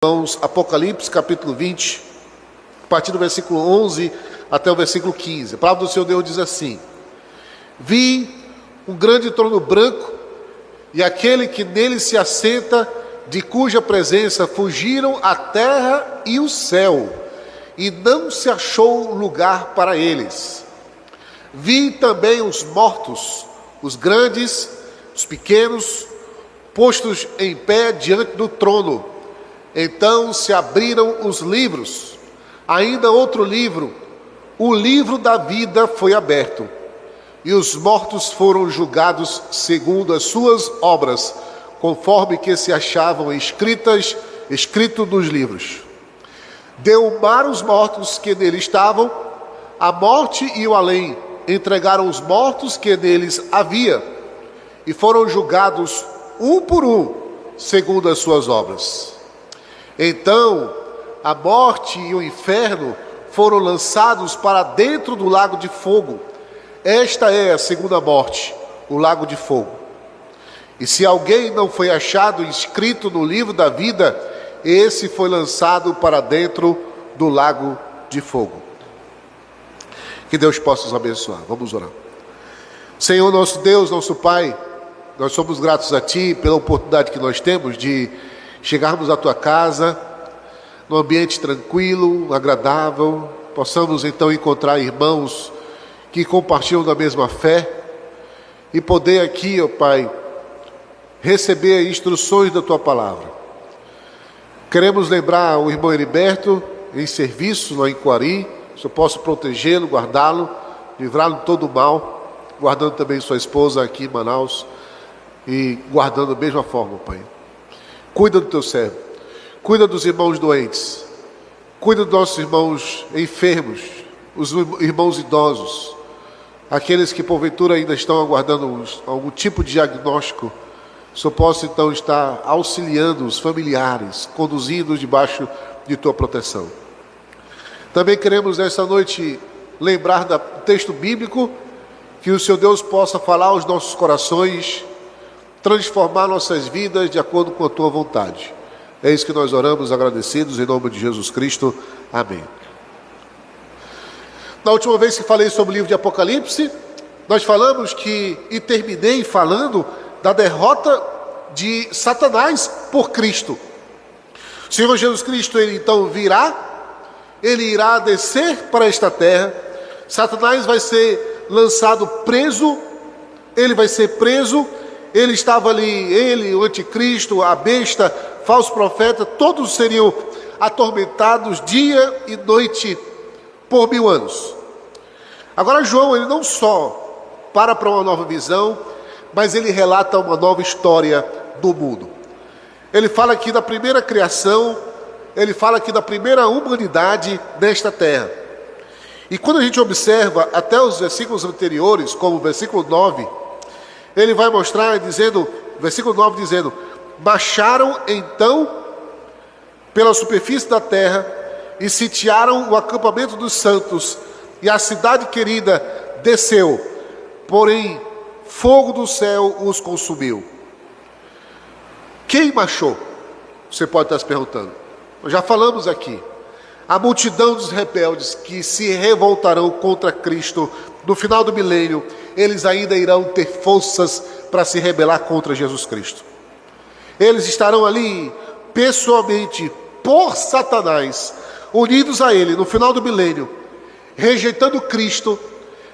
Irmãos, Apocalipse capítulo 20, a partir do versículo 11 até o versículo 15. A palavra do Senhor Deus diz assim: Vi um grande trono branco e aquele que nele se assenta, de cuja presença fugiram a terra e o céu, e não se achou lugar para eles. Vi também os mortos, os grandes, os pequenos, postos em pé diante do trono. Então se abriram os livros. Ainda outro livro, o livro da vida, foi aberto. E os mortos foram julgados segundo as suas obras, conforme que se achavam escrito nos livros. Deu o mar os mortos que nele estavam, a morte e o além entregaram os mortos que neles havia, e foram julgados um por um, segundo as suas obras. Então a morte e o inferno foram lançados para dentro do lago de fogo. Esta é a segunda morte, o lago de fogo. E se alguém não foi achado inscrito no livro da vida, esse foi lançado para dentro do lago de fogo. Que Deus possa nos abençoar. Vamos orar. Senhor, nosso Deus, nosso Pai, nós somos gratos a Ti pela oportunidade que nós temos de chegarmos à Tua casa, num ambiente tranquilo, agradável, possamos então encontrar irmãos que compartilham da mesma fé e poder aqui, ó Pai, receber instruções da Tua palavra. Queremos lembrar o irmão Heriberto em serviço lá em Coari, se eu posso protegê-lo, guardá-lo, livrá-lo de todo o mal, guardando também sua esposa aqui em Manaus e guardando da mesma forma, Pai. Cuida do Teu servo, cuida dos irmãos doentes, cuida dos nossos irmãos enfermos, os irmãos idosos, aqueles que porventura ainda estão aguardando algum tipo de diagnóstico. Só posso então estar auxiliando os familiares, conduzindo-os debaixo de Tua proteção. Também queremos nessa noite lembrar do texto bíblico, que o Senhor Deus possa falar aos nossos corações, transformar nossas vidas de acordo com a Tua vontade. É isso que nós oramos agradecidos em nome de Jesus Cristo. Amém. Na última vez que falei sobre o livro de Apocalipse, nós falamos e terminei falando da derrota de Satanás por Cristo. O Senhor Jesus Cristo, Ele então virá, Ele irá descer para esta terra, Satanás vai ser lançado preso, ele vai ser preso. Ele estava ali, ele, o anticristo, a besta, falso profeta, todos seriam atormentados dia e noite por 1000 anos. Agora João, ele não só para uma nova visão, mas ele relata uma nova história do mundo. Ele fala aqui da primeira criação, ele fala aqui da primeira humanidade nesta terra. E quando a gente observa até os versículos anteriores, como o versículo 9, ele vai mostrar dizendo, versículo 9 dizendo: marcharam então pela superfície da terra e sitiaram o acampamento dos santos, e a cidade querida desceu, porém fogo do céu os consumiu. Quem marchou? Você pode estar se perguntando. Nós já falamos aqui. A multidão dos rebeldes que se revoltarão contra Cristo no final do milênio, eles ainda irão ter forças para se rebelar contra Jesus Cristo. Eles estarão ali pessoalmente por Satanás, unidos a ele no final do milênio, rejeitando Cristo,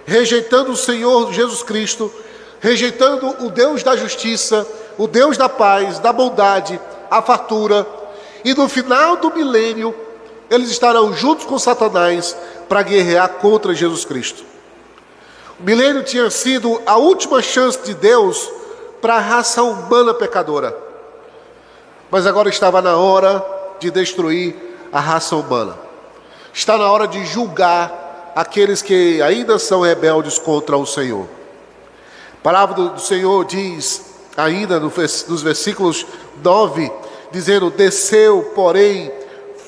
rejeitando o Senhor Jesus Cristo, rejeitando o Deus da justiça, o Deus da paz, da bondade, a fartura. E no final do milênio, eles estarão juntos com Satanás para guerrear contra Jesus Cristo. O milênio tinha sido a última chance de Deus para a raça humana pecadora. Mas agora estava na hora de destruir a raça humana. Está na hora de julgar aqueles que ainda são rebeldes contra o Senhor. A palavra do Senhor diz ainda nos versículos 9, dizendo: desceu, porém,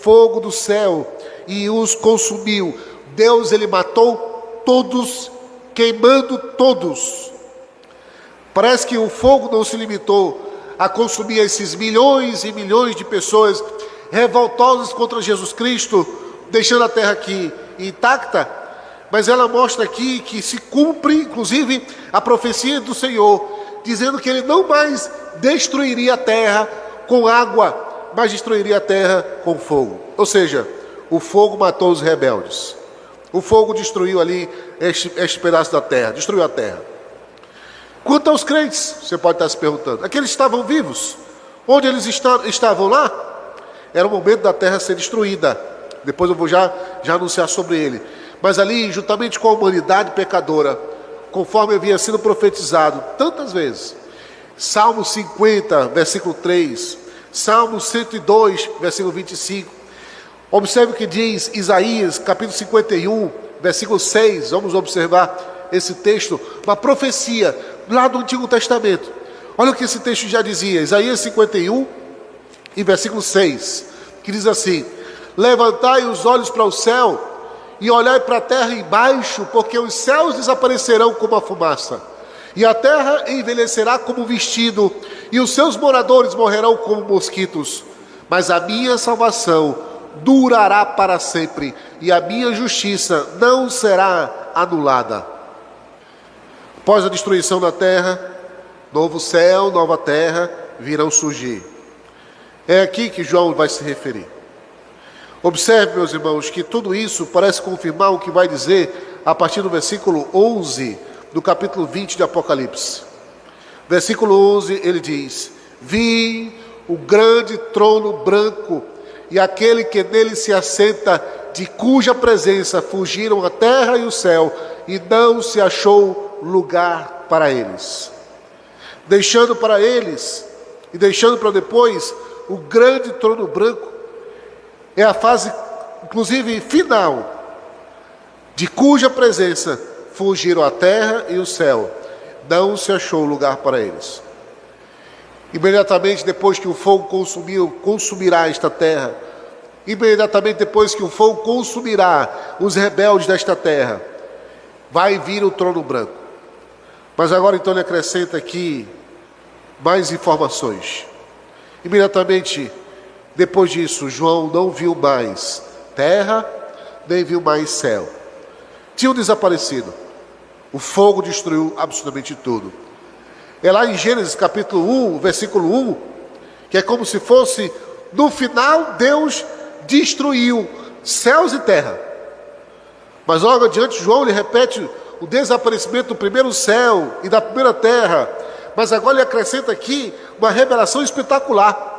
fogo do céu e os consumiu. Deus, ele matou todos, queimando todos. Parece que o fogo não se limitou a consumir esses milhões e milhões de pessoas. revoltosos contra Jesus Cristo, deixando a terra aqui intacta, mas ela mostra aqui que se cumpre, inclusive, a profecia do Senhor, dizendo que Ele não mais destruiria a terra com água, mas destruiria a terra com fogo. Ou seja, o fogo matou os rebeldes. O fogo destruiu ali este pedaço da terra, destruiu a terra. Quanto aos crentes, você pode estar se perguntando, aqueles estavam vivos, onde eles estavam lá? Era o momento da terra ser destruída. Depois eu vou já anunciar sobre ele. Mas ali, juntamente com a humanidade pecadora, conforme havia sido profetizado tantas vezes, Salmo 50, versículo 3, Salmo 102, versículo 25, observe o que diz Isaías, capítulo 51, versículo 6, vamos observar esse texto, uma profecia lá do Antigo Testamento. Olha o que esse texto já dizia, Isaías 51 e versículo 6, que diz assim: levantai os olhos para o céu e olhai para a terra embaixo, porque os céus desaparecerão como a fumaça, e a terra envelhecerá como vestido, e os seus moradores morrerão como mosquitos. Mas a minha salvação durará para sempre, e a minha justiça não será anulada. Após a destruição da terra, novo céu, nova terra virão surgir. É aqui que João vai se referir. Observe, meus irmãos, que tudo isso parece confirmar o que vai dizer a partir do versículo 11 do capítulo 20 de Apocalipse. Versículo 11, ele diz: vi o grande trono branco e aquele que nele se assenta, de cuja presença fugiram a terra e o céu, e não se achou lugar para eles. Deixando para eles, e deixando para depois, o grande trono branco, é a fase, inclusive, final, de cuja presença fugiram a terra e o céu. Não se achou lugar para eles. Imediatamente depois que o fogo consumirá esta terra, imediatamente depois que o fogo consumirá os rebeldes desta terra, vai vir o trono branco. Mas agora então ele acrescenta aqui mais informações. Imediatamente depois disso, João não viu mais terra, nem viu mais céu. Tinham desaparecido. O fogo destruiu absolutamente tudo. É lá em Gênesis capítulo 1, versículo 1, que é como se fosse, no final, Deus destruiu céus e terra. Mas logo adiante, João ele repete o desaparecimento do primeiro céu e da primeira terra. Mas agora ele acrescenta aqui uma revelação espetacular.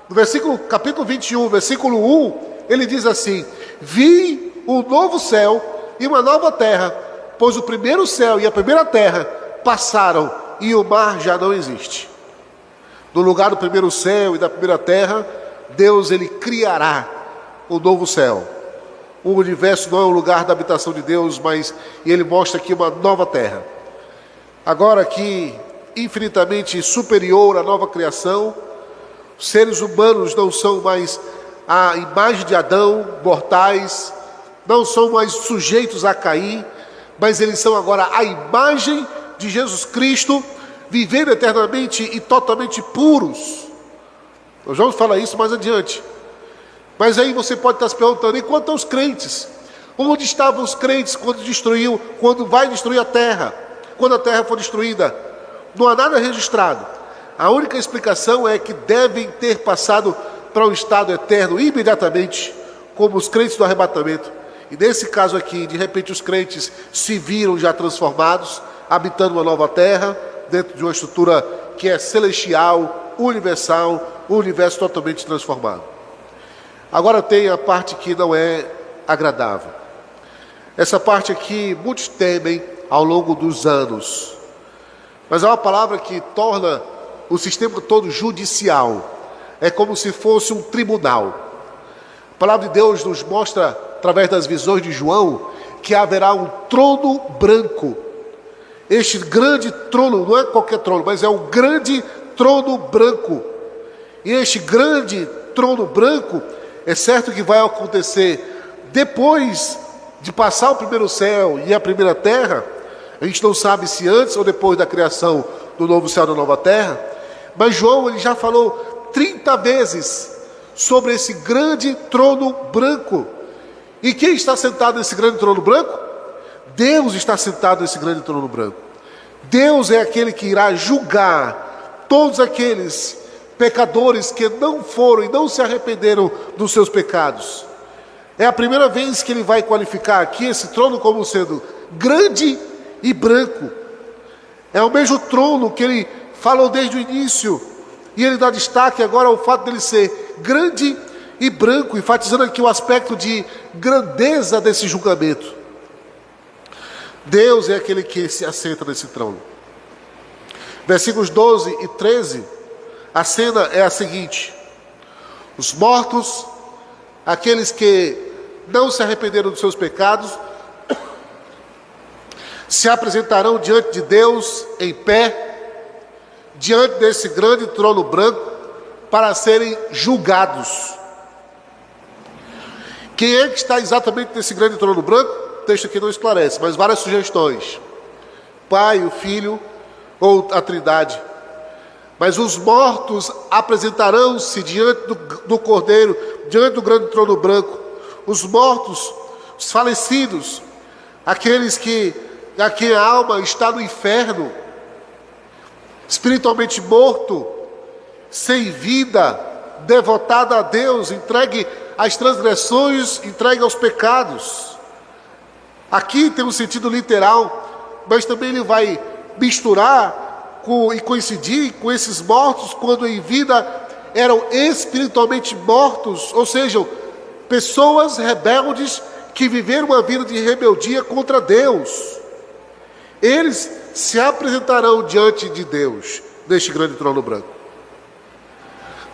No versículo, capítulo 21, versículo 1, ele diz assim: vi um novo céu e uma nova terra, pois o primeiro céu e a primeira terra passaram e o mar já não existe. No lugar do primeiro céu e da primeira terra, Deus ele criará o novo céu. O universo não é o lugar da habitação de Deus, mas ele mostra aqui uma nova terra. Agora aqui, infinitamente superior à nova criação, os seres humanos não são mais a imagem de Adão, mortais, não são mais sujeitos a cair, mas eles são agora a imagem de Jesus Cristo, vivendo eternamente e totalmente puros. Nós vamos falar isso mais adiante. Mas aí você pode estar se perguntando, e quanto aos crentes? Onde estavam os crentes quando vai destruir a terra? Quando a terra for destruída? Não há nada registrado. A única explicação é que devem ter passado para um estado eterno imediatamente, como os crentes do arrebatamento. E nesse caso aqui, de repente os crentes se viram já transformados, habitando uma nova terra, dentro de uma estrutura que é celestial, universal, um universo totalmente transformado. Agora tem a parte que não é agradável. Essa parte aqui, muitos temem ao longo dos anos. Mas é uma palavra que torna o sistema todo judicial. É como se fosse um tribunal. A palavra de Deus nos mostra, através das visões de João, que haverá um trono branco. Este grande trono, não é qualquer trono, mas é um grande trono branco. E este grande trono branco, é certo que vai acontecer depois de passar o primeiro céu e a primeira terra. A gente não sabe se antes ou depois da criação do novo céu e da nova terra. Mas João ele já falou 30 vezes sobre esse grande trono branco. E quem está sentado nesse grande trono branco? Deus está sentado nesse grande trono branco. Deus é aquele que irá julgar todos aqueles pecadores que não foram e não se arrependeram dos seus pecados. É a primeira vez que ele vai qualificar aqui esse trono como sendo grande e branco. É o mesmo trono que ele falou desde o início, e ele dá destaque agora ao fato dele ser grande e branco, enfatizando aqui o aspecto de grandeza desse julgamento. Deus é aquele que se assenta nesse trono. Versículos 12 e 13, a cena é a seguinte: os mortos, aqueles que não se arrependeram dos seus pecados, se apresentarão diante de Deus em pé, diante desse grande trono branco, para serem julgados. Quem é que está exatamente nesse grande trono branco? O texto aqui não esclarece, mas várias sugestões: Pai, o Filho ou a Trindade. Mas os mortos apresentarão-se diante do Cordeiro, diante do grande trono branco. Os mortos, os falecidos, aqueles que a quem a alma está no inferno, espiritualmente morto, sem vida, devotado a Deus, entregue às transgressões, entregue aos pecados. Aqui tem um sentido literal, mas também ele vai misturar e coincidir com esses mortos quando em vida eram espiritualmente mortos, ou seja, pessoas rebeldes que viveram uma vida de rebeldia contra Deus. Eles se apresentarão diante de Deus neste grande trono branco.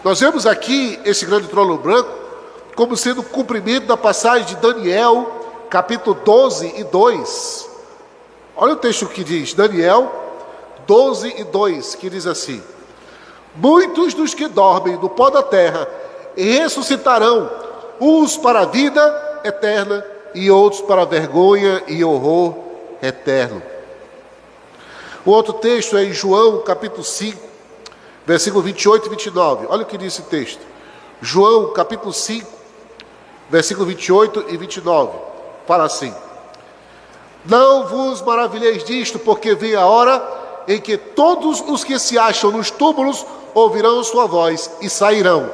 Nós vemos aqui esse grande trono branco como sendo o cumprimento da passagem de Daniel, capítulo 12 e 2. Olha o texto que diz, Daniel 12 e 2, que diz assim: muitos dos que dormem no pó da terra ressuscitarão, uns para a vida eterna e outros para a vergonha e horror eterno. O outro texto é em João, capítulo 5, versículo 28 e 29. Olha o que diz esse texto. João, capítulo 5, versículo 28 e 29. Fala assim: não vos maravilheis disto, porque vem a hora em que todos os que se acham nos túmulos ouvirão sua voz e sairão.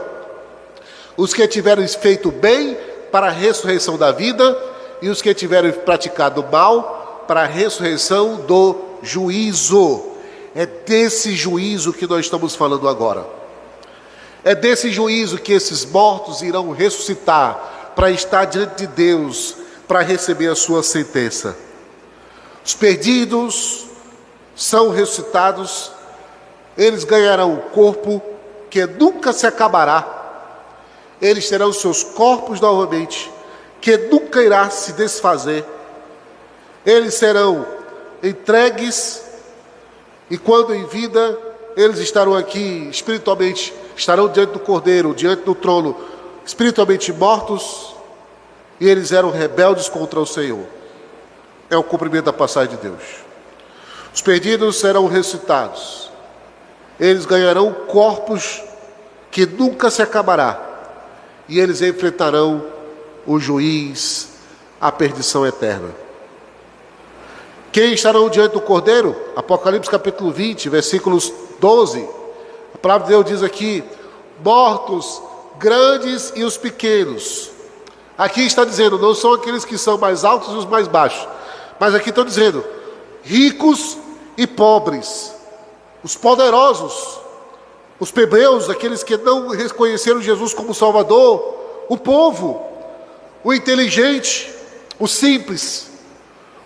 Os que tiverem feito bem para a ressurreição da vida, e os que tiverem praticado mal para a ressurreição do juízo. É desse juízo que nós estamos falando agora. É desse juízo que esses mortos irão ressuscitar para estar diante de Deus, para receber a sua sentença. Os perdidos são ressuscitados, eles ganharão um corpo que nunca se acabará. Eles terão seus corpos novamente, que nunca irá se desfazer. Eles serão entregues, e quando em vida, eles estarão aqui espiritualmente, estarão diante do Cordeiro, diante do trono, espiritualmente mortos, e eles eram rebeldes contra o Senhor. É o cumprimento da passagem de Deus. Os perdidos serão ressuscitados. Eles ganharão corpos que nunca se acabará, e eles enfrentarão o juiz, a perdição eterna. Quem estarão diante do Cordeiro? Apocalipse capítulo 20, versículos 12. A palavra de Deus diz aqui: mortos, grandes e os pequenos. Aqui está dizendo, não são aqueles que são mais altos e os mais baixos, mas aqui estão dizendo, ricos e pobres, os poderosos, os plebeus, aqueles que não reconheceram Jesus como Salvador, o povo, o inteligente, o simples,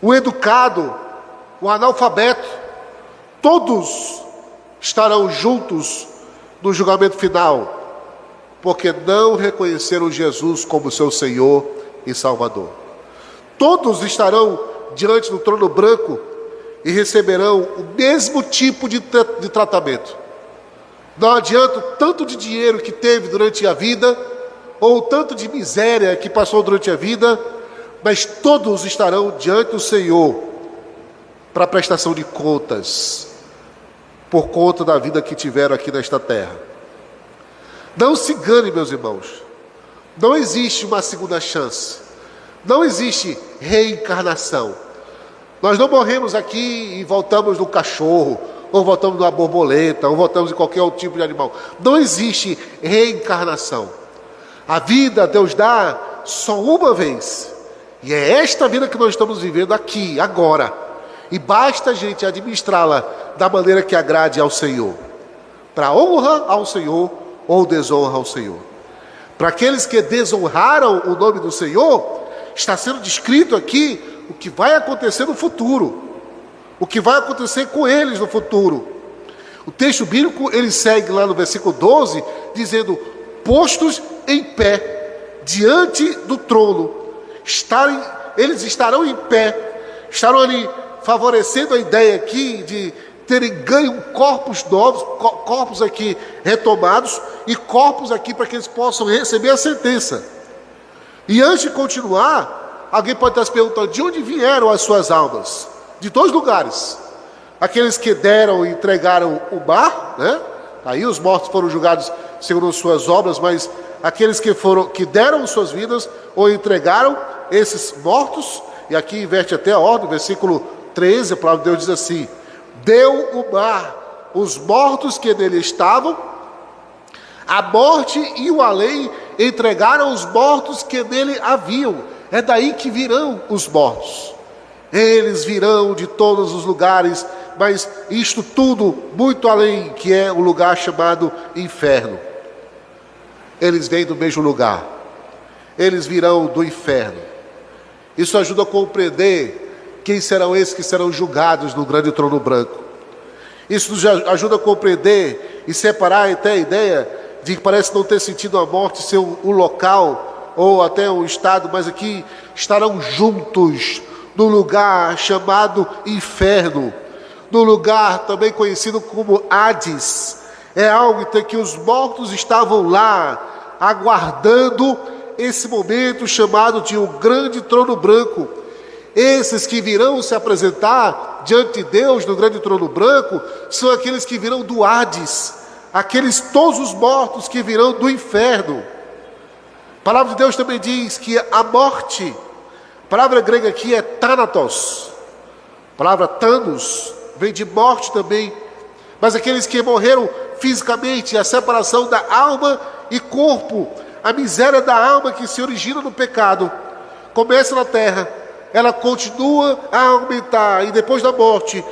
o educado, o analfabeto, todos estarão juntos no julgamento final, porque não reconheceram Jesus como seu Senhor e Salvador. Todos estarão diante do trono branco e receberão o mesmo tipo de tratamento. Não adianta o tanto de dinheiro que teve durante a vida, ou o tanto de miséria que passou durante a vida, mas todos estarão diante do Senhor para a prestação de contas, por conta da vida que tiveram aqui nesta terra. Não se engane, meus irmãos. Não existe uma segunda chance. Não existe reencarnação. Nós não morremos aqui e voltamos no cachorro, ou voltamos numa borboleta, ou voltamos em qualquer outro tipo de animal. Não existe reencarnação. A vida Deus dá só uma vez. E é esta vida que nós estamos vivendo aqui, agora. E basta a gente administrá-la da maneira que agrade ao Senhor. Para honra ao Senhor ou desonra ao Senhor. Para aqueles que desonraram o nome do Senhor, está sendo descrito aqui o que vai acontecer no futuro. O que vai acontecer com eles no futuro. O texto bíblico, ele segue lá no versículo 12, dizendo: postos em pé, diante do trono, eles estarão em pé, estarão ali favorecendo a ideia aqui de terem ganho corpos novos, corpos aqui retomados, e corpos aqui para que eles possam receber a sentença. E antes de continuar, alguém pode estar se perguntando: de onde vieram as suas almas? De dois lugares. Aqueles que deram e entregaram o mar, né? Aí os mortos foram julgados segundo suas obras, mas aqueles que deram suas vidas ou entregaram, esses mortos, e aqui inverte até a ordem, versículo 13, a palavra de Deus diz assim: deu o mar os mortos que nele estavam, a morte e o além entregaram os mortos que nele haviam. É daí que virão os mortos. Eles virão de todos os lugares, mas isto tudo muito além, que é o lugar chamado inferno. Eles vêm do mesmo lugar. Eles virão do inferno. Isso ajuda a compreender quem serão esses que serão julgados no grande trono branco. Isso nos ajuda a compreender e separar até a ideia de que parece não ter sentido a morte ser um local ou até um estado, mas aqui estarão juntos no lugar chamado inferno, no lugar também conhecido como Hades. É algo que os mortos estavam lá, aguardando esse momento chamado de o grande trono branco. Esses que virão se apresentar diante de Deus no grande trono branco, são aqueles que virão do Hades, aqueles todos os mortos que virão do inferno. A palavra de Deus também diz que a morte, a palavra grega aqui é thanatos, a palavra thanos vem de morte também, mas aqueles que morreram fisicamente, a separação da alma e corpo, a miséria da alma que se origina no pecado, começa na terra, ela continua a aumentar, e depois da morte,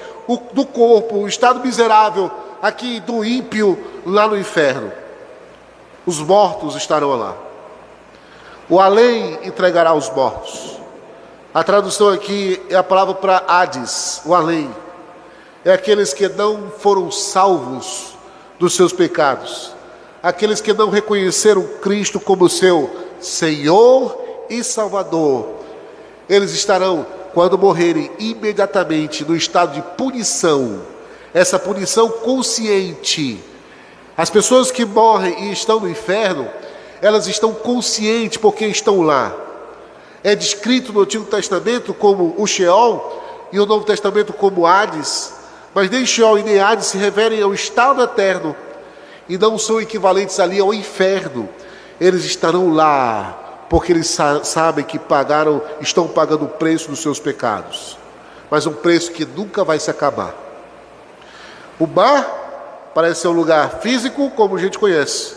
do corpo, o estado miserável aqui do ímpio lá no inferno, os mortos estarão lá. O além entregará os mortos. A tradução aqui é a palavra para Hades, o além. É aqueles que não foram salvos dos seus pecados, aqueles que não reconheceram Cristo como seu Senhor e Salvador. Eles estarão, quando morrerem, imediatamente no estado de punição, essa punição consciente. As pessoas que morrem e estão no inferno, elas estão conscientes porque estão lá. É descrito no Antigo Testamento como o Sheol e no Novo Testamento como Hades, mas nem Sheol e nem Hades se referem ao estado eterno e não são equivalentes ali ao inferno. Eles estarão lá porque eles sabem que estão pagando o preço dos seus pecados, mas um preço que nunca vai se acabar. O mar parece ser um lugar físico como a gente conhece,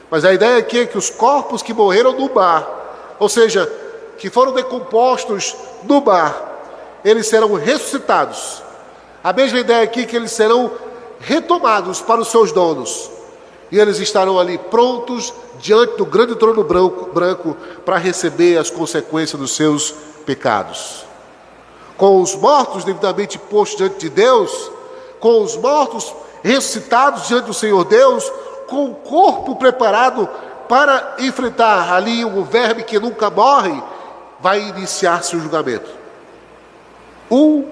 mas a ideia aqui é que os corpos que morreram no mar, ou seja, que foram decompostos no mar, eles serão ressuscitados. A mesma ideia aqui é que eles serão retomados para os seus donos, e eles estarão ali prontos diante do grande trono branco para receber as consequências dos seus pecados. Com os mortos devidamente postos diante de Deus, com os mortos ressuscitados diante do Senhor Deus, com o corpo preparado para enfrentar ali um verme que nunca morre, vai iniciar-se o julgamento. Um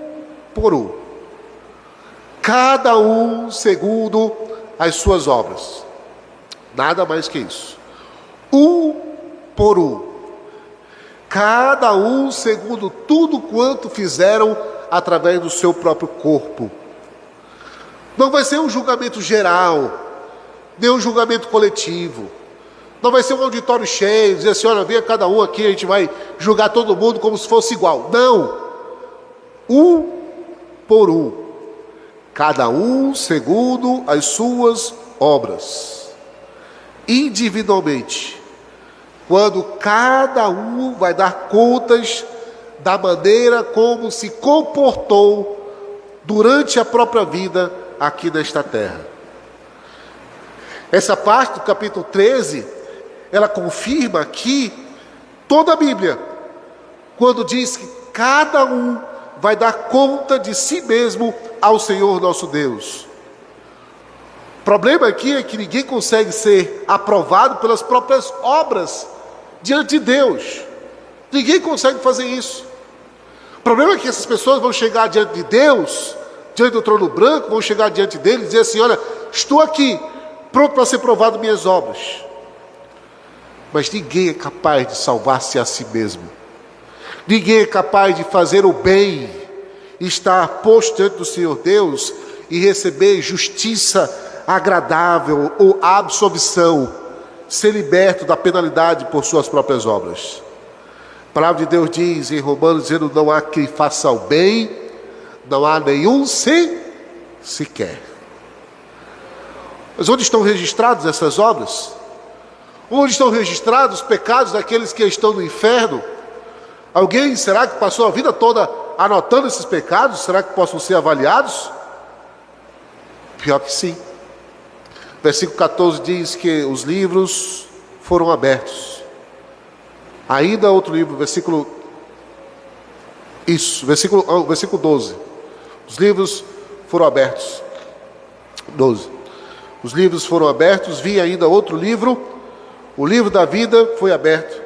por um. Cada um segundo as suas obras. Nada mais que isso. Um por um. Cada um segundo tudo quanto fizeram através do seu próprio corpo. Não vai ser um julgamento geral. nenhum julgamento coletivo. Não vai ser um auditório cheio, dizer assim, olha, venha cada um aqui, a gente vai julgar todo mundo como se fosse igual. Não! Um por um. Cada um segundo as suas obras. Individualmente. Quando cada um vai dar contas da maneira como se comportou durante a própria vida aqui nesta terra. Essa parte do capítulo 13, ela confirma aqui toda a Bíblia, quando diz que cada um vai dar conta de si mesmo ao Senhor nosso Deus. O problema aqui é que ninguém consegue ser aprovado pelas próprias obras diante de Deus. Ninguém consegue fazer isso. O problema é que essas pessoas vão chegar diante de Deus, diante do trono branco, vão chegar diante dele e dizer assim, olha, estou aqui, pronto para ser provado minhas obras. Mas ninguém é capaz de salvar-se a si mesmo. Ninguém é capaz de fazer o bem, estar posto diante do Senhor Deus e receber justiça agradável ou absolvição, ser liberto da penalidade por suas próprias obras. A palavra de Deus diz em Romanos, dizendo, não há quem faça o bem, não há nenhum sequer. Mas onde estão registradas essas obras? Onde estão registrados os pecados daqueles que estão no inferno? Alguém, será que passou a vida toda anotando esses pecados? Será que possam ser avaliados? Pior que sim. Versículo 14 diz que os livros foram abertos. Ainda outro livro, versículo 12. Os livros foram abertos. 12. Os livros foram abertos, vi ainda outro livro, o livro da vida foi aberto,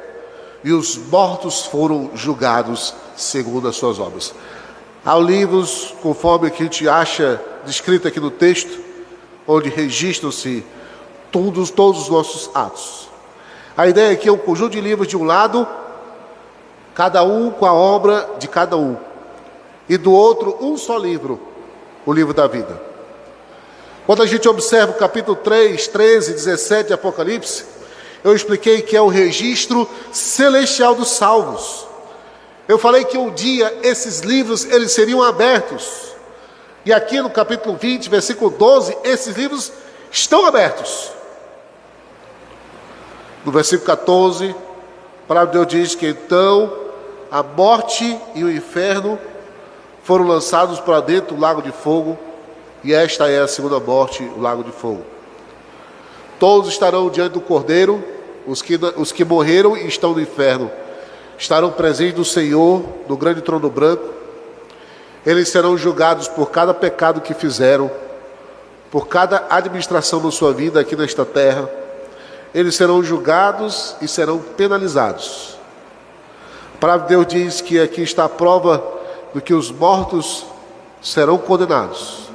e os mortos foram julgados segundo as suas obras. Há livros, conforme que a gente acha descrito aqui no texto, onde registram-se todos os nossos atos. A ideia aqui é um conjunto de livros de um lado, cada um com a obra de cada um, e do outro um só livro, o livro da vida. Quando a gente observa o capítulo 3, 13, 17 de Apocalipse, eu expliquei que é o registro celestial dos salvos. Eu falei que um dia esses livros eles seriam abertos. E aqui no capítulo 20, versículo 12, esses livros estão abertos. No versículo 14, a palavra de Deus diz que então a morte e o inferno foram lançados para dentro do lago de fogo, e esta é a segunda morte, o lago de fogo. Todos estarão diante do Cordeiro, os que morreram e estão no inferno, estarão presentes do Senhor, no grande trono branco. Eles serão julgados por cada pecado que fizeram, por cada administração na sua vida aqui nesta terra. Eles serão julgados e serão penalizados. A palavra de Deus diz que aqui está a prova de que os mortos serão condenados.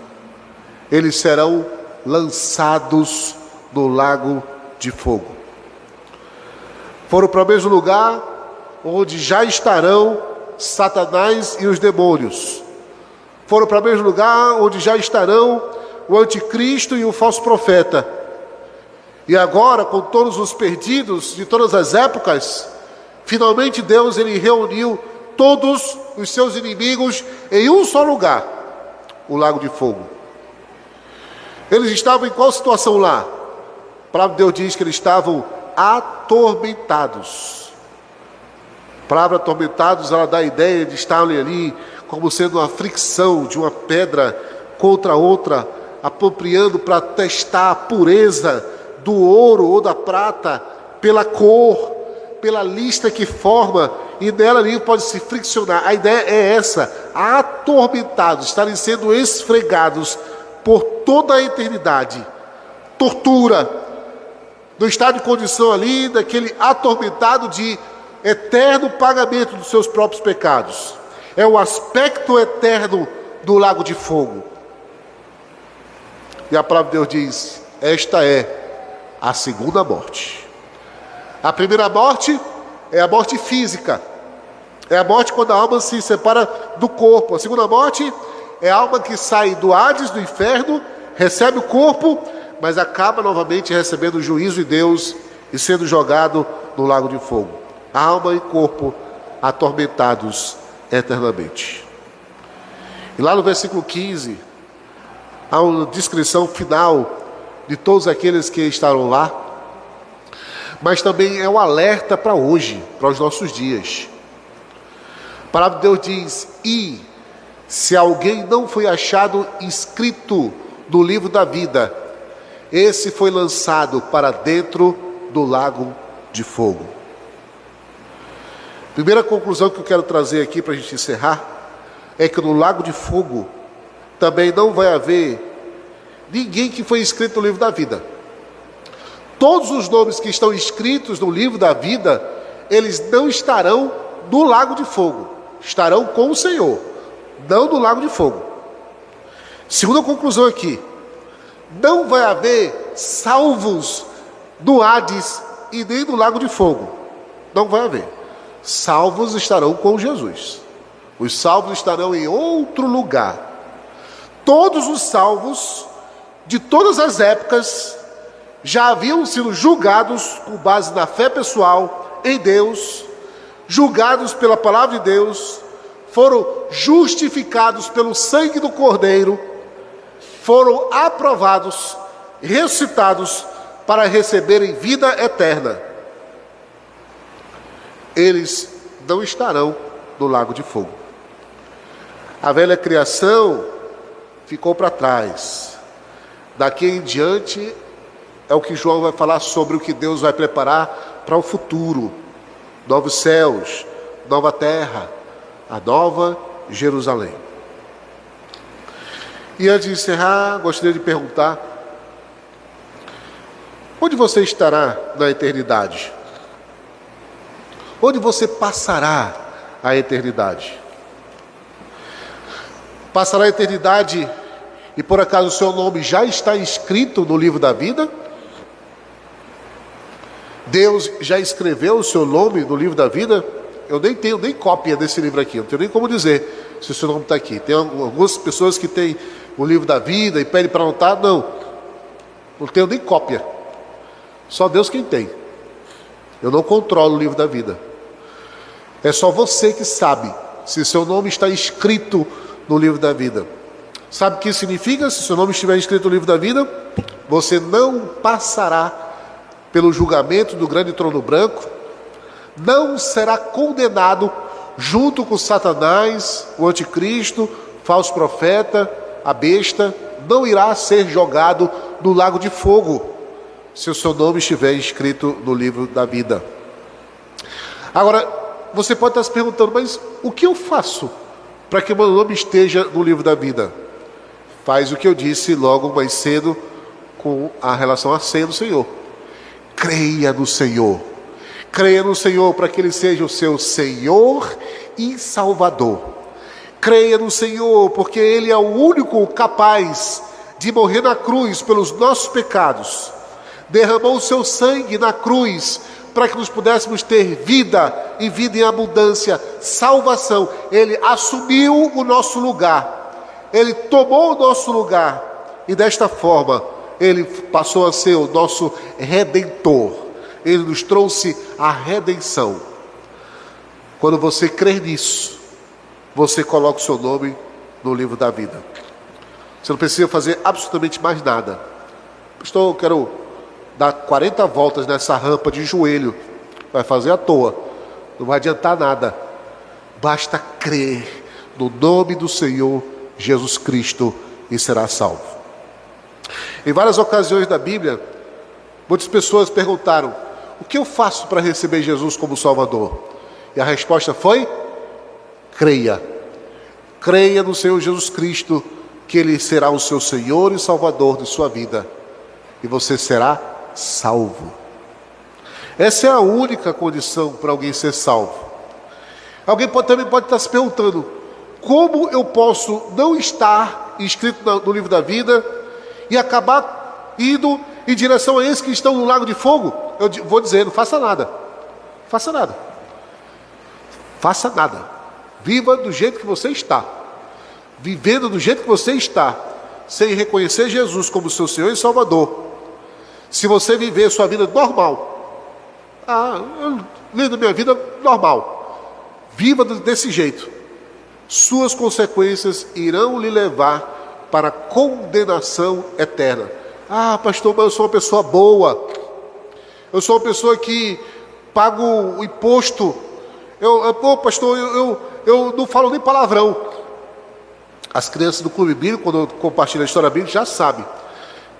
Eles serão lançados no lago de fogo. Foram para o mesmo lugar onde já estarão Satanás e os demônios. Foram para o mesmo lugar onde já estarão o anticristo e o falso profeta. E agora, com todos os perdidos de todas as épocas, finalmente Deus ele reuniu todos os seus inimigos em um só lugar, o lago de fogo. Eles estavam em qual situação lá? A palavra de Deus diz que eles estavam atormentados. A palavra atormentados, ela dá a ideia de estarem ali como sendo uma fricção de uma pedra contra outra, apropriando para testar a pureza do ouro ou da prata, pela cor, pela lista que forma, e nela ali pode se friccionar. A ideia é essa, atormentados, estarem sendo esfregados por toda a eternidade. Tortura, no estado de condição ali, daquele atormentado de eterno pagamento dos seus próprios pecados. É o aspecto eterno do lago de fogo. E a palavra de Deus diz, esta é a segunda morte. A primeira morte é a morte física. É a morte quando a alma se separa do corpo. A segunda morte é a alma que sai do Hades, do inferno, recebe o corpo, mas acaba novamente recebendo o juízo de Deus e sendo jogado no lago de fogo. Alma e corpo atormentados eternamente. E lá no versículo 15, há uma descrição final de todos aqueles que estarão lá, mas também é um alerta para hoje, para os nossos dias. A palavra de Deus diz: e se alguém não foi achado inscrito no livro da vida, esse foi lançado para dentro do lago de fogo. Primeira conclusão que eu quero trazer aqui para a gente encerrar é que no lago de fogo também não vai haver ninguém que foi inscrito no livro da vida. Todos os nomes que estão escritos no livro da vida, eles não estarão no lago de fogo, estarão com o Senhor, não no lago de fogo. Segunda conclusão aqui: não vai haver salvos no Hades e nem no lago de fogo. Não vai haver. Salvos estarão com Jesus. Os salvos estarão em outro lugar. Todos os salvos de todas as épocas já haviam sido julgados com base na fé pessoal em Deus, julgados pela palavra de Deus, foram justificados pelo sangue do Cordeiro, foram aprovados, ressuscitados para receberem vida eterna. Eles não estarão no lago de fogo. A velha criação ficou para trás. Daqui em diante é o que João vai falar sobre o que Deus vai preparar para o futuro. Novos céus, nova terra, a nova Jerusalém. E antes de encerrar, gostaria de perguntar: onde você estará na eternidade? Onde você passará a eternidade? Passará a eternidade e por acaso o seu nome já está escrito no livro da vida? Deus já escreveu o seu nome no livro da vida? Eu nem tenho nem cópia desse livro aqui, não tenho nem como dizer se o seu nome está aqui. Tem algumas pessoas que têm o livro da vida e pedem para anotar. Não tenho nem cópia. Só Deus quem tem. Eu não controlo o livro da vida. É só você que sabe se seu nome está escrito no livro da vida. Sabe o que significa? Se seu nome estiver escrito no livro da vida, você não passará pelo julgamento do grande trono branco, não será condenado junto com Satanás, o anticristo, falso profeta, a besta, não irá ser jogado no lago de fogo, se o seu nome estiver escrito no livro da vida. Agora, você pode estar se perguntando: mas o que eu faço para que o meu nome esteja no livro da vida? Faz o que eu disse logo mais cedo com a relação à ceia do Senhor. Creia no Senhor. Creia no Senhor para que Ele seja o seu Senhor e Salvador. Creia no Senhor porque Ele é o único capaz de morrer na cruz pelos nossos pecados. Derramou o seu sangue na cruz para que nós pudéssemos ter vida e vida em abundância, salvação. Ele assumiu o nosso lugar. Ele tomou o nosso lugar e desta forma Ele passou a ser o nosso Redentor. Ele nos trouxe a redenção. Quando você crer nisso, você coloca o seu nome no livro da vida. Você não precisa fazer absolutamente mais nada. Pastor, eu quero dar 40 voltas nessa rampa de joelho. Vai fazer à toa. Não vai adiantar nada. Basta crer no nome do Senhor Jesus Cristo e será salvo. Em várias ocasiões da Bíblia, muitas pessoas perguntaram: o que eu faço para receber Jesus como Salvador? E a resposta foi: creia. Creia no Senhor Jesus Cristo, que Ele será o seu Senhor e Salvador de sua vida. E você será salvo. Essa é a única condição para alguém ser salvo. Alguém também pode estar se perguntando: como eu posso não estar inscrito no livro da vida e acabar indo em direção a esses que estão no lago de fogo? Eu vou dizer: não faça nada. Faça nada. Faça nada. Viva do jeito que você está. Vivendo do jeito que você está, sem reconhecer Jesus como seu Senhor e Salvador, Se você viver sua vida normal, eu lido minha vida normal, viva desse jeito, suas consequências irão lhe levar para a condenação eterna. Pastor, mas eu sou uma pessoa boa, eu sou uma pessoa que pago o imposto, pastor, eu não falo nem palavrão. As crianças do Clube Bíblico, quando eu compartilho a história bíblica, já sabem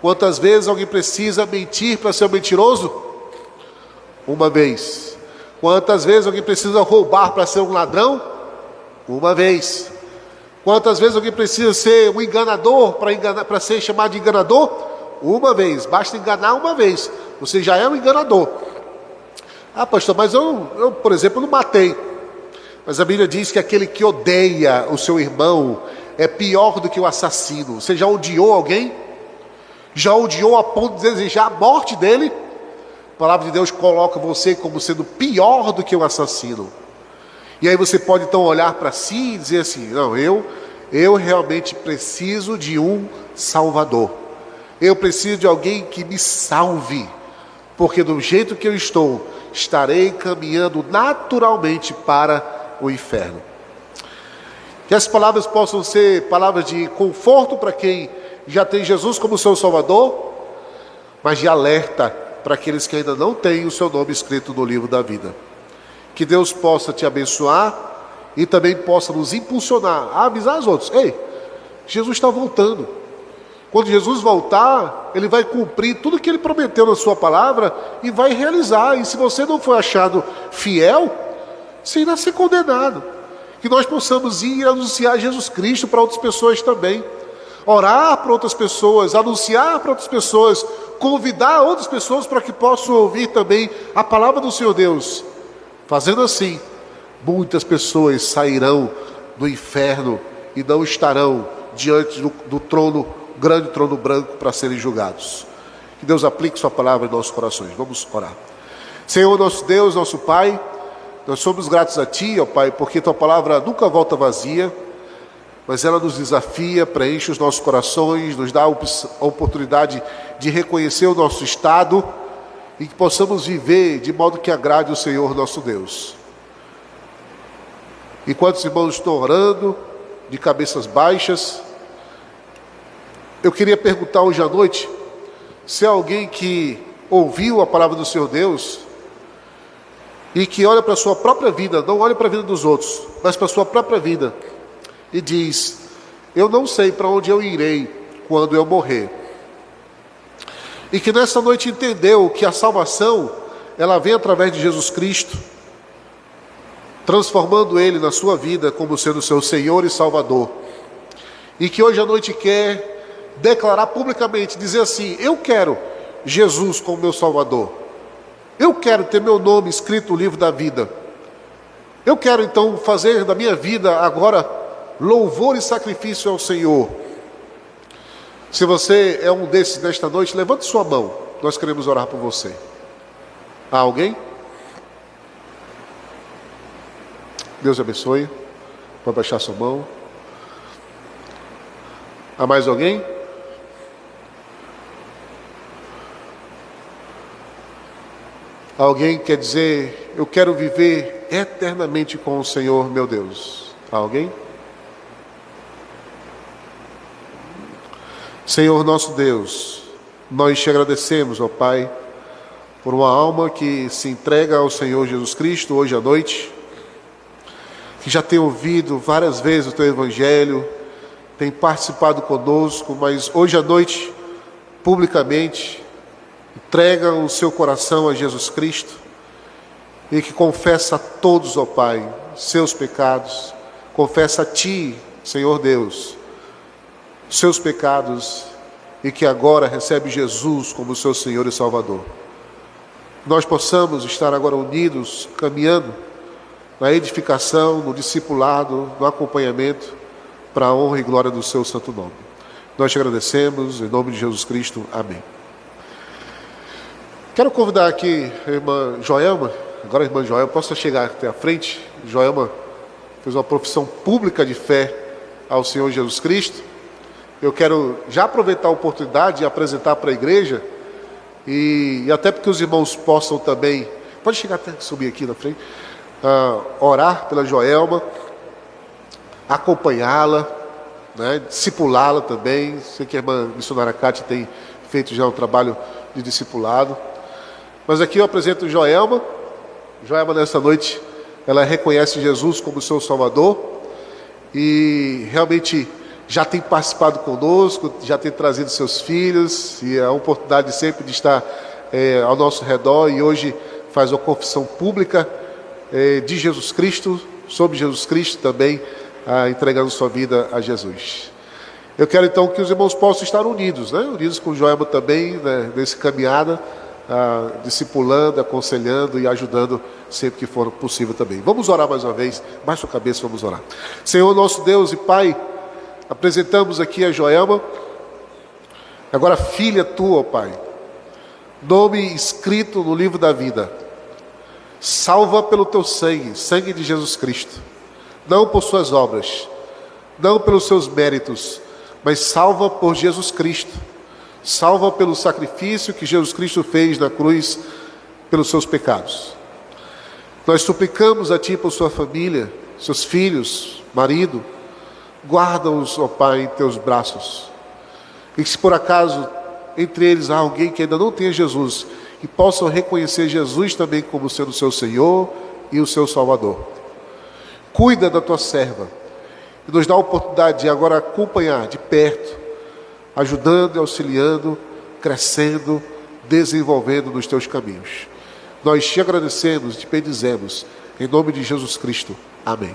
quantas vezes alguém precisa mentir para ser um mentiroso? Uma vez. Quantas vezes alguém precisa roubar para ser um ladrão? Uma vez. Quantas vezes alguém precisa ser um enganador para ser chamado de enganador? Uma vez. Basta enganar uma vez, você já é um enganador. Pastor, mas eu, por exemplo, não matei. Mas a Bíblia diz que aquele que odeia o seu irmão é pior do que o assassino. Você já odiou alguém? Já odiou a ponto de desejar a morte dele? A palavra de Deus coloca você como sendo pior do que o assassino. E aí você pode então olhar para si e dizer assim: não, eu realmente preciso de um Salvador. Eu preciso de alguém que me salve, porque do jeito que eu estou, estarei caminhando naturalmente para o inferno. Que as palavras possam ser palavras de conforto para quem já tem Jesus como seu Salvador, mas de alerta para aqueles que ainda não têm o seu nome escrito no livro da vida. Que Deus possa te abençoar e também possa nos impulsionar a avisar os outros: ei, Jesus está voltando. Quando Jesus voltar, Ele vai cumprir tudo que Ele prometeu na sua palavra e vai realizar. E se você não for achado fiel, você irá ser condenado. Que nós possamos ir anunciar Jesus Cristo para outras pessoas também. Orar para outras pessoas, anunciar para outras pessoas, convidar outras pessoas para que possam ouvir também a palavra do Senhor Deus. Fazendo assim, muitas pessoas sairão do inferno e não estarão diante do trono, grande trono branco, para serem julgados. Que Deus aplique sua palavra em nossos corações. Vamos orar. Senhor, nosso Deus, nosso Pai, nós somos gratos a Ti, ó Pai, porque Tua palavra nunca volta vazia, mas ela nos desafia, preenche os nossos corações, nos dá a oportunidade de reconhecer o nosso estado e que possamos viver de modo que agrade o Senhor nosso Deus. Enquanto os irmãos estão orando, de cabeças baixas, eu queria perguntar hoje à noite se há alguém que ouviu a palavra do Senhor Deus e que olha para a sua própria vida, não olha para a vida dos outros, mas para a sua própria vida, e diz: eu não sei para onde eu irei quando eu morrer. E que nessa noite entendeu que a salvação, ela vem através de Jesus Cristo, transformando Ele na sua vida como sendo seu Senhor e Salvador. E que hoje à noite quer declarar publicamente, dizer assim: eu quero Jesus como meu Salvador. Eu quero ter meu nome escrito no livro da vida. Eu quero então fazer da minha vida agora louvor e sacrifício ao Senhor. Se você é um desses nesta noite, levante sua mão. Nós queremos orar por você. Há alguém? Deus abençoe. Pode baixar sua mão. Há mais alguém? Alguém quer dizer: eu quero viver eternamente com o Senhor, meu Deus. Há alguém? Senhor nosso Deus, nós te agradecemos, ó Pai, por uma alma que se entrega ao Senhor Jesus Cristo hoje à noite, que já tem ouvido várias vezes o Teu Evangelho, tem participado conosco, mas hoje à noite, publicamente, entrega o seu coração a Jesus Cristo e que confessa a todos, ó Pai, seus pecados, confessa a Ti, Senhor Deus, seus pecados, e que agora recebe Jesus como seu Senhor e Salvador. Nós possamos estar agora unidos, caminhando na edificação, no discipulado, no acompanhamento, para a honra e glória do seu santo nome. Nós te agradecemos, em nome de Jesus Cristo. Amém. Quero convidar aqui a irmã Joelma. Agora a irmã Joelma, possa chegar até a frente. Joelma fez uma profissão pública de fé ao Senhor Jesus Cristo. Eu quero já aproveitar a oportunidade de apresentar para a igreja e até porque os irmãos possam também, pode chegar até subir aqui na frente, orar pela Joelma, acompanhá-la, né, discipulá-la também. Sei que a irmã missionária Cátia tem feito já um trabalho de discipulado. Mas aqui eu apresento Joelma. Joelma, nessa noite, ela reconhece Jesus como seu Salvador e realmente já tem participado conosco, já tem trazido seus filhos, e a oportunidade sempre de estar ao nosso redor, e hoje faz uma confissão pública de Jesus Cristo, sobre Jesus Cristo também, entregando sua vida a Jesus. Eu quero então que os irmãos possam estar unidos, né? Unidos com Joelma também, né? Nesse caminhada, discipulando, aconselhando e ajudando sempre que for possível também. Vamos orar mais uma vez, baixa sua cabeça, vamos orar. Senhor nosso Deus e Pai, apresentamos aqui a Joelma, agora filha tua, ó Pai, nome escrito no livro da vida. Salva pelo teu sangue, sangue de Jesus Cristo, não por suas obras, não pelos seus méritos, mas salva por Jesus Cristo. Salva pelo sacrifício que Jesus Cristo fez na cruz pelos seus pecados. Nós suplicamos a Ti por sua família, seus filhos, marido. Guarda-os, ó Pai, em Teus braços. E que se por acaso entre eles há alguém que ainda não tenha Jesus, e possam reconhecer Jesus também como sendo o seu Senhor e o seu Salvador. Cuida da Tua serva e nos dá a oportunidade de agora acompanhar de perto, ajudando e auxiliando, crescendo, desenvolvendo nos Teus caminhos. Nós Te agradecemos, Te bendizemos, em nome de Jesus Cristo. Amém.